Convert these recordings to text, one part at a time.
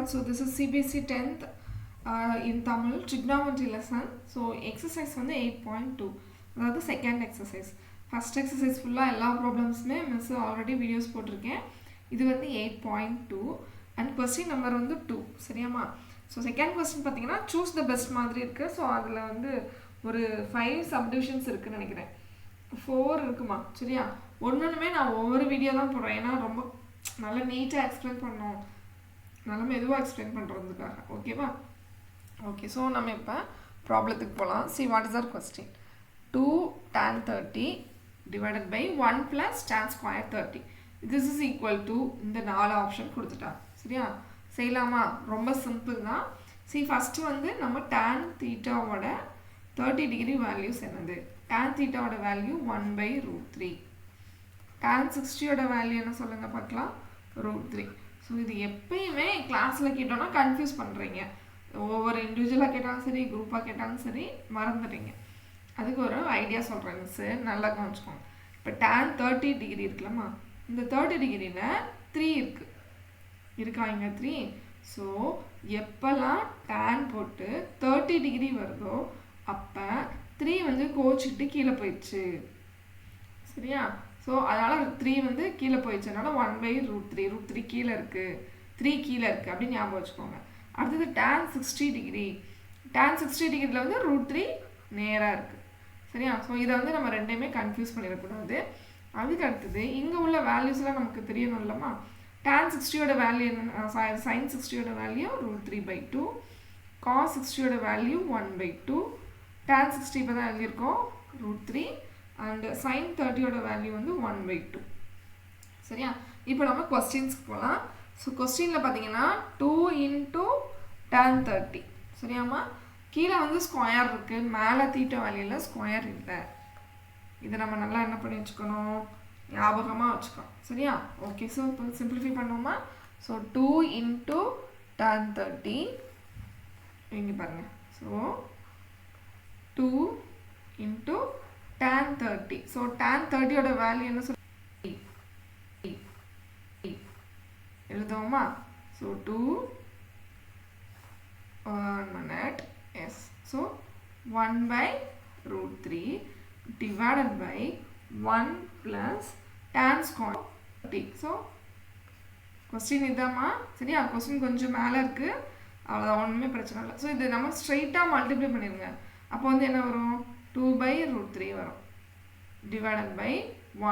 everyone. So this is CBSE 10th in Tamil trigonometry lesson. So exercise வந்து 8.2 அதாவது second exercise. First exercise ஃபுல்லாக எல்லா ப்ராப்ளம்ஸுமே miss already videos போட்டிருக்கேன். இது வந்து 8.2 அண்ட் கொஸ்டின் நம்பர் வந்து 2 சரியாமா. ஸோ செகண்ட் கொஸ்டின் பார்த்தீங்கன்னா சூஸ் த பெஸ்ட் மாதிரி இருக்குது. ஸோ அதில் வந்து ஒரு 5 சப்டிவிஷன்ஸ் இருக்குதுன்னு நினைக்கிறேன். 4 இருக்குமா சரியா. ஒன்றுமே நான் ஒவ்வொரு வீடியோ தான் போடுறேன், ஏன்னா ரொம்ப நல்லா நீட்டாக எக்ஸ்பிளைன் பண்ணோம், நல்லா மெதுவாக எக்ஸ்பிளைன் பண்ணுறதுக்காக. ஓகேவா? ஓகே, ஸோ நம்ம இப்போ ப்ராப்ளத்துக்கு போகலாம். See what is our question. 2 tan 30 divided by 1 plus tan square 30. This is equal to இந்த 4 ஆப்ஷன் கொடுத்துட்டா சரியா. செய்யலாமா? ரொம்ப சிம்பிள் தான். சி ஃபஸ்ட்டு வந்து நம்ம tan தீட்டாவோட 30 டிகிரி வேல்யூஸ் என்னது? tan தீட்டாவோட வேல்யூ 1/√3. tan 60யோட வேல்யூ என்ன சொல்லுங்கள் பார்க்கலாம்? √3. ஸோ இது எப்பயுமே கிளாஸில் கேட்டோன்னா கன்ஃபியூஸ் பண்ணுறீங்க. ஒவ்வொரு இண்டிவிஜுவலாக கேட்டாலும் சரி, குரூப்பாக கேட்டாலும் சரி, மறந்துடுறீங்க. அதுக்கு ஒரு ஐடியா சொல்கிறேன் மிஸ்ஸு, நல்லா கவனிச்சுக்கோங்க. இப்போ tan 30 டிகிரி இருக்கலாமா, இந்த 30 டிகிரியில் 3 இருக்கா இங்கே 3. ஸோ எப்போல்லாம் tan போட்டு 30 டிகிரி வருதோ அப்போ 3 வந்து கோச்சிட்டு கீழே போயிடுச்சு சரியா. ஸோ அதனால் 3 வந்து கீழே போயிடுச்சு, அதனால் 1/√3. √3 கீழே இருக்குது, 3 கீழே இருக்குது அப்படின்னு ஞாபகம் வச்சுக்கோங்க. அடுத்தது tan 60 டிகிரி. tan 60 டிகிரியில் வந்து √3 நேராக இருக்குது சரியா. ஸோ இதை வந்து நம்ம ரெண்டையுமே கன்ஃபியூஸ் பண்ணிடக்கூடாது. அதுக்கு அடுத்தது இங்கே உள்ள வேல்யூஸ்லாம் நமக்கு தெரியணும் இல்லைம்மா. tan 60யோட வேல்யூ என்ன? sin 60யோட வேல்யூ √3/2, cos 60யோட வேல்யூ 1/2, tan 60 இப்போ தான் எழுதியிருக்கோம் √3 அண்ட் sin 30யோட வேல்யூ வந்து 1/2 சரியா. இப்போ நம்ம கொஸ்டின்ஸ்க்கு போகலாம். ஸோ கொஸ்டினில் பார்த்தீங்கன்னா 2 × tan 30 சரியாம்மா. கீழே வந்து ஸ்கொயர் இருக்குது, மேலே தீட்டா வேல்யூவில் ஸ்கொயர் இல்லை. இதை நம்ம நல்லா என்ன பண்ணி வச்சுக்கணும், ஞாபகமாக வச்சுக்கணும் சரியா. ஓகே, ஸோ இப்போ சிம்பிளிஃபை பண்ணுவோமா. ஸோ 2 × tan 30 இங்கே பாருங்கள். So 2 × tan 30. ஸோ tan 30யோட வேல்யூ என்ன சொல்லி எழுதுவோமா. So 2 minute yes. So 1/√3 divided by 1 plus tan square 30. So question இதாம்மா சரியா. கொஸ்டின் கொஞ்சம் மேலே இருக்குது, அவ்வளோதான், ஒன்றுமே பிரச்சனை இல்லை. ஸோ இது நம்ம ஸ்ட்ரெயிட்டாக மல்டிப்ளை பண்ணிடுங்க. அப்போ வந்து என்ன வரும்? 2/√3 வரும் டிவைடட் பை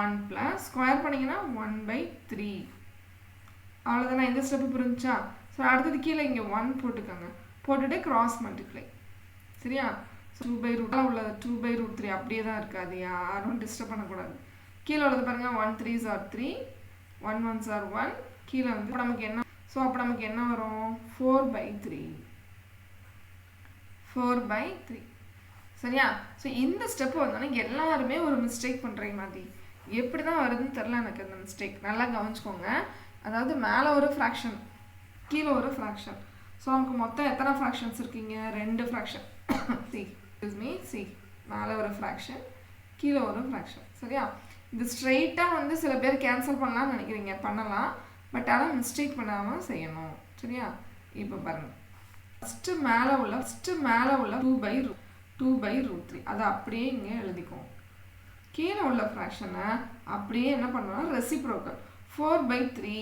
1 ப்ளஸ் ஸ்கொயர் பண்ணிங்கன்னா 1/3. அவ்வளோதானே, இந்த ஸ்டெப்பு புரிஞ்சா. ஸோ அடுத்தது கீழே இங்கே 1 போட்டுக்கோங்க, போட்டுட்டு கிராஸ் மல்டிப்ளை சரியா. ஸோ 2/√3 உள்ளது 2/√3 அப்படியே தான் இருக்குது, அது யாரும் டிஸ்டர்ப் பண்ணக்கூடாது. கீழே உள்ளது பாருங்கள், 1 3s are 3, 1 1s are 1. கீழே வந்து நமக்கு என்ன, ஸோ அப்போ நமக்கு என்ன வரும்? 4/3 சரியா. ஸோ இந்த ஸ்டெப்பு வந்தோன்னே எல்லாருமே ஒரு மிஸ்டேக் பண்ணுறீங்க மாதிரி. எப்படி தான் வருதுன்னு தெரில எனக்கு அந்த மிஸ்டேக். நல்லா கவனிச்சுக்கோங்க. அதாவது மேலே ஒரு ஃப்ராக்ஷன், கீழே ஒரு ஃப்ராக்ஷன். ஸோ நமக்கு மொத்தம் எத்தனை ஃப்ராக்ஷன்ஸ் இருக்கீங்க? 2 ஃப்ராக்ஷன். சி மேலே ஒரு ஃப்ராக்ஷன், கீழே ஒரு ஃப்ராக்ஷன் சரியா. இது ஸ்ட்ரெயிட்டாக வந்து சில பேர் கேன்சல் பண்ணலாம்னு நினைக்கிறீங்க, பண்ணலாம். பட் ஆனால் மிஸ்டேக் பண்ணாமல் செய்யணும் சரியா. இப்போ பாருங்கள், ஃபஸ்ட்டு மேலே உள்ள 2/√3 அதை அப்படியே இங்கே எழுதிக்குவோம். கீழே உள்ள ஃப்ராக்ஷனை அப்படியே என்ன பண்ணோம்னா ரெசிப்ரோக்கல் 4/3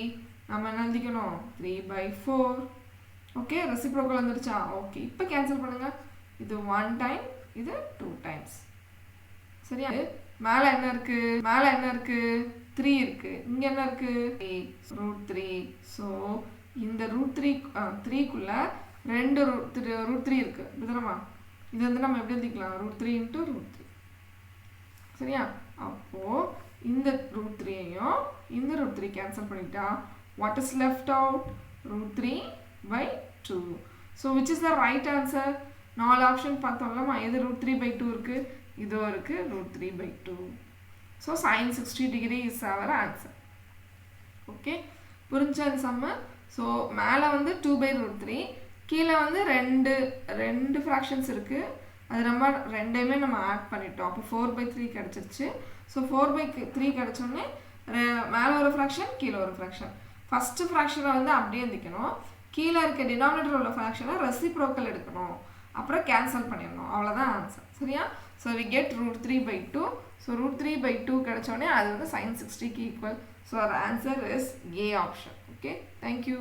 நம்ம என்ன எழுதிக்கணும்? 3/4. ஓகே, ரெசிப்ரோக்கல் வந்துருச்சா? ஓகே, இப்போ கேன்சல் பண்ணுங்கள். இது 1 டைம், இது 2 டைம்ஸ் சரியா. மேலே என்ன இருக்குது? 3 இருக்குது. இங்கே என்ன இருக்குது? √3. ஸோ இந்த √3க்குள்ளே 2 √3 இருக்குது இப்படிதானம்மா. இது வந்து நம்ம எப்படி எழுதிக்கலாம்? √3 × √3 சரியா. அப்போது இந்த √3யையும் இந்த √3 கேன்சல் பண்ணிட்டா what is left out? √3/2. So which is the right answer? 4 option பார்த்தோம்லம்மா, எது √3/2 இருக்குது? இதோ இருக்குது √3/2. So sin 60 degree is our answer. Okay, புரிஞ்சா இந்த சம்மு? ஸோ மேலே வந்து 2/√3, கீழே வந்து ரெண்டு ஃப்ராக்ஷன்ஸ் இருக்குது. அது நம்ம ரெண்டையுமே நம்ம ஆட் பண்ணிட்டோம். அப்போ 4/3 கிடச்சிருச்சு. ஸோ 4/3 கிடச்சோடனே மேலே ஒரு ஃப்ராக்ஷன், கீழே ஒரு ஃப்ராக்ஷன். ஃபஸ்ட்டு ஃப்ராக்ஷனை வந்து அப்படியே எழுதிக்கணும். கீழே இருக்க டினாமினேட்டர் உள்ள ஃப்ராக்ஷனை ரெசிப்ரோக்கல் எடுக்கணும், அப்புறம் கேன்சல் பண்ணிடணும், அவ்வளோதான் ஆன்சர். சரியா? So we get √3/2. ஸோ √3/2 கிடைச்சோடனே அது வந்து sin 60க்கு equal. So our answer is A option. Okay, thank you.